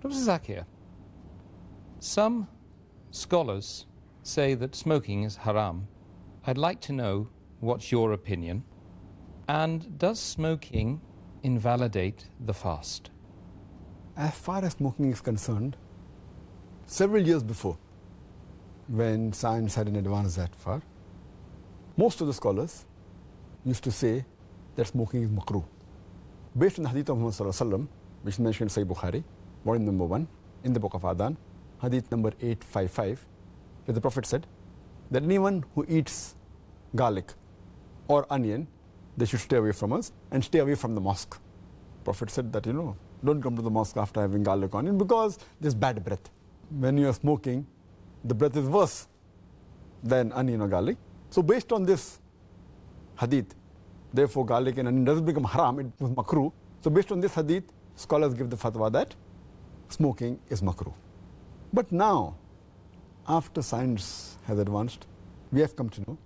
Dr. Zakir, some scholars say that smoking is haram. I'd like to know what's your opinion. And does smoking invalidate the fast? As far as smoking is concerned, several years before, when science hadn't advanced that far, most of the scholars used to say that smoking is makruh. Based on the hadith of Muhammad sallallahu alaihi wasallam, which is mentioned in Sahih Bukhari, volume number 1, in the book of Adhan, hadith number 855, where the Prophet said that anyone who eats garlic or onion, they should stay away from us and stay away from the mosque. Prophet said that, don't come to the mosque after having garlic or onion because there's bad breath. When you are smoking, the breath is worse than onion or garlic. So based on this hadith, therefore garlic and onion doesn't become haram, it was makruh. So based on this hadith, scholars give the fatwa that smoking is makruh. But now, after science has advanced, we have come to know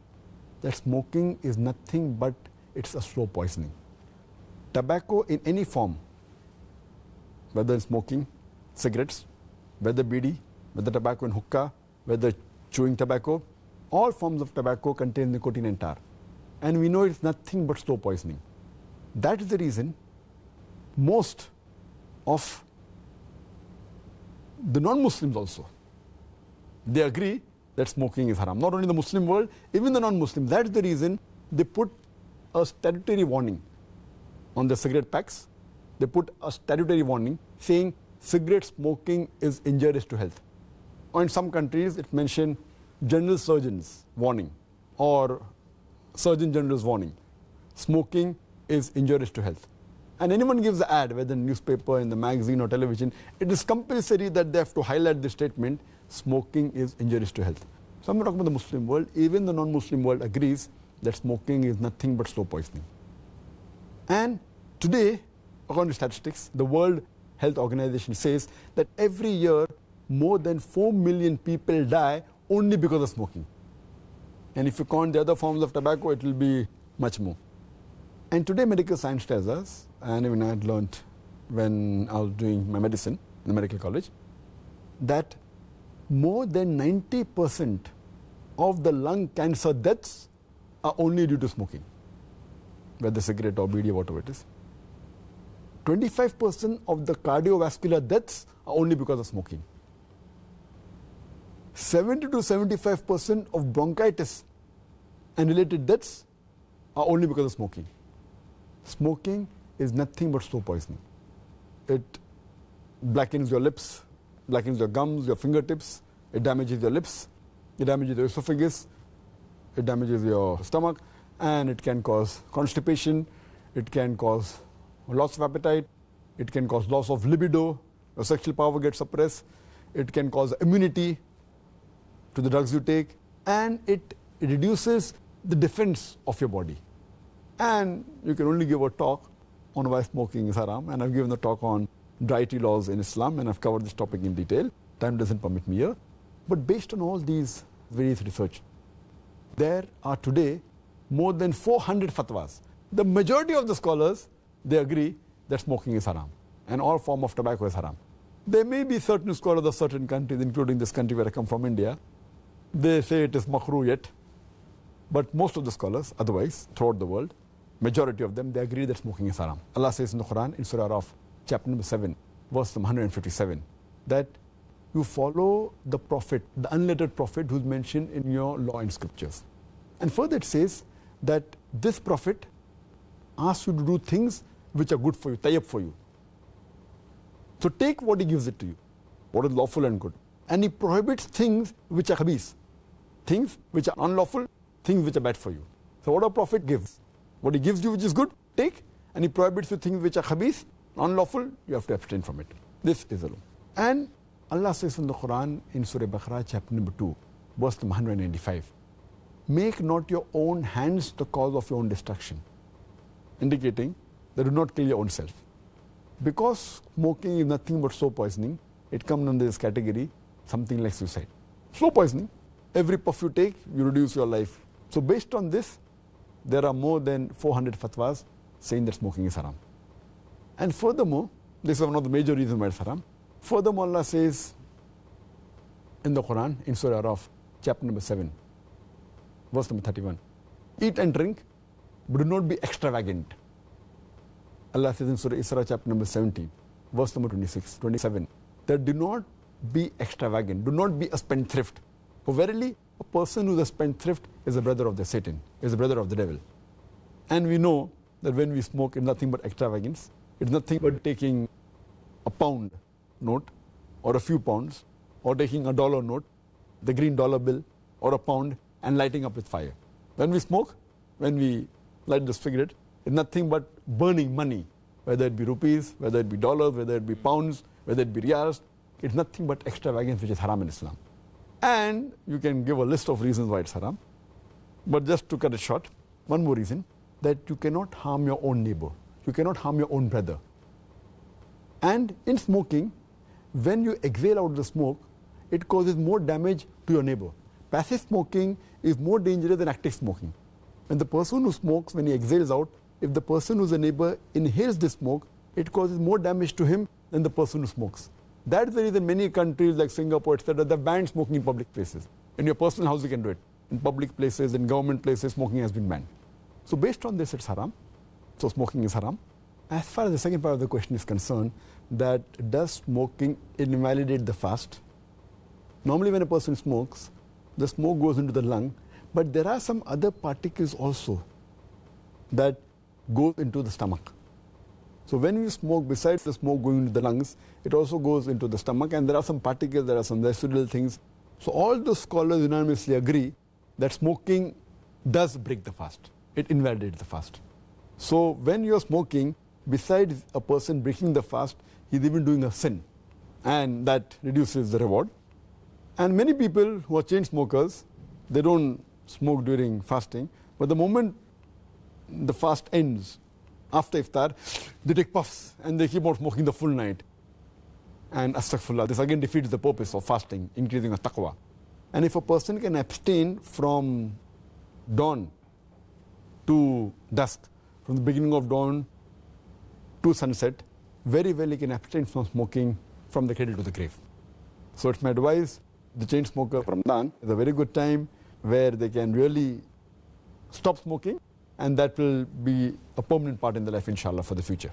that smoking is nothing but it's a slow poisoning. Tobacco in any form, whether smoking, cigarettes, whether bidi, whether tobacco in hookah, whether chewing tobacco, all forms of tobacco contain nicotine and tar. And we know it's nothing but slow poisoning. That is the reason most of the non-Muslims also, they agree that smoking is haram. Not only the Muslim world, even the non-Muslims. That's the reason they put a statutory warning on the cigarette packs. They put a statutory warning saying cigarette smoking is injurious to health. Or in some countries, it mentioned general surgeon's warning or surgeon general's warning. Smoking is injurious to health. And anyone gives the ad, whether in newspaper, in the magazine or television, it is compulsory that they have to highlight the statement, smoking is injurious to health. So I'm not talking about the Muslim world, even the non-Muslim world agrees that smoking is nothing but slow poisoning. And today, according to statistics, the World Health Organization says that every year more than 4 million people die only because of smoking. And if you count the other forms of tobacco, it will be much more. And today medical science tells us, and even I had learned when I was doing my medicine in the medical college, that more than 90% of the lung cancer deaths are only due to smoking, whether cigarette or bidi or whatever it is. 25% of the cardiovascular deaths are only because of smoking. 70 to 75% of bronchitis and related deaths are only because of smoking. Smoking is nothing but slow poisoning. It blackens your lips, blackens your gums, your fingertips, it damages your lips, it damages your esophagus, it damages your stomach, and it can cause constipation, it can cause loss of appetite, it can cause loss of libido, your sexual power gets suppressed, it can cause immunity to the drugs you take, and it reduces the defense of your body. And you can only give a talk on why smoking is haram, and I've given a talk on dietary laws in Islam, and I've covered this topic in detail. Time doesn't permit me here. But based on all these various research, there are today more than 400 fatwas. The majority of the scholars, they agree that smoking is haram, and all form of tobacco is haram. There may be certain scholars of certain countries, including this country where I come from, India, they say it is makruh yet. But most of the scholars, otherwise, throughout the world, majority of them, they agree that smoking is haram. Allah says in the Quran, in Surah Araf, chapter number 7, verse 157, that you follow the prophet, the unlettered prophet who's mentioned in your law and scriptures. And further it says that this prophet asks you to do things which are good for you, tayyib for you. So take what he gives it to you, what is lawful and good. And he prohibits things which are khabith, things which are unlawful, things which are bad for you. So what a prophet gives, what he gives you which is good, take, and he prohibits you things which are khabith, unlawful, you have to abstain from it. This is the law. And Allah says in the Quran, in Surah Baqarah, chapter number 2, verse 195, make not your own hands the cause of your own destruction, indicating that do not kill your own self. Because smoking is nothing but slow poisoning, it comes under this category, something like suicide. Slow poisoning, every puff you take, you reduce your life. So based on this, there are more than 400 fatwas saying that smoking is haram. And furthermore, this is one of the major reasons why it's haram, Furthermore, Allah says in the Quran, in Surah Araf, chapter number 7, verse number 31, eat and drink, but do not be extravagant. Allah says in Surah Isra, chapter number 17, verse number 26, 27, that do not be extravagant, do not be a spendthrift. For verily, a person who is a spendthrift is a brother of the Satan, is a brother of the devil. And we know that when we smoke, it's nothing but extravagance. It's nothing but taking a pound note or a few pounds, or taking a dollar note, the green dollar bill, or a pound, and lighting up with fire. When we smoke, when we light the cigarette, it's nothing but burning money, whether it be rupees, whether it be dollars, whether it be pounds, whether it be riyals. It's nothing but extravagance, which is haram in Islam. And you can give a list of reasons why it's haram. But just to cut it short, one more reason, that you cannot harm your own neighbor. You cannot harm your own brother. And in smoking, when you exhale out the smoke, it causes more damage to your neighbor. Passive smoking is more dangerous than active smoking. When the person who smokes, when he exhales out, if the person who's a neighbor inhales the smoke, it causes more damage to him than the person who smokes. That's the reason many countries like Singapore, etc., they've banned smoking in public places. In your personal house, you can do it. In public places, in government places, smoking has been banned. So based on this, it's haram. So smoking is haram. As far as the second part of the question is concerned, that does smoking invalidate the fast? Normally when a person smokes, the smoke goes into the lung, but there are some other particles also that go into the stomach. So when you smoke, besides the smoke going into the lungs, it also goes into the stomach, and there are some particles, there are some residual things. So all those scholars unanimously agree that smoking does break the fast. It invalidates the fast. So when you're smoking, besides a person breaking the fast, he's even doing a sin, and that reduces the reward. And many people who are chain smokers, they don't smoke during fasting, but the moment the fast ends, after iftar, they take puffs and they keep on smoking the full night. And astaghfirullah, this again defeats the purpose of fasting, increasing of taqwa. And if a person can abstain from dawn to dusk, from the beginning of dawn to sunset, very well he can abstain from smoking from the cradle to the grave. So it's my advice, the chain smoker, Ramadan is a very good time where they can really stop smoking, and that will be a permanent part in their life, inshallah, for the future.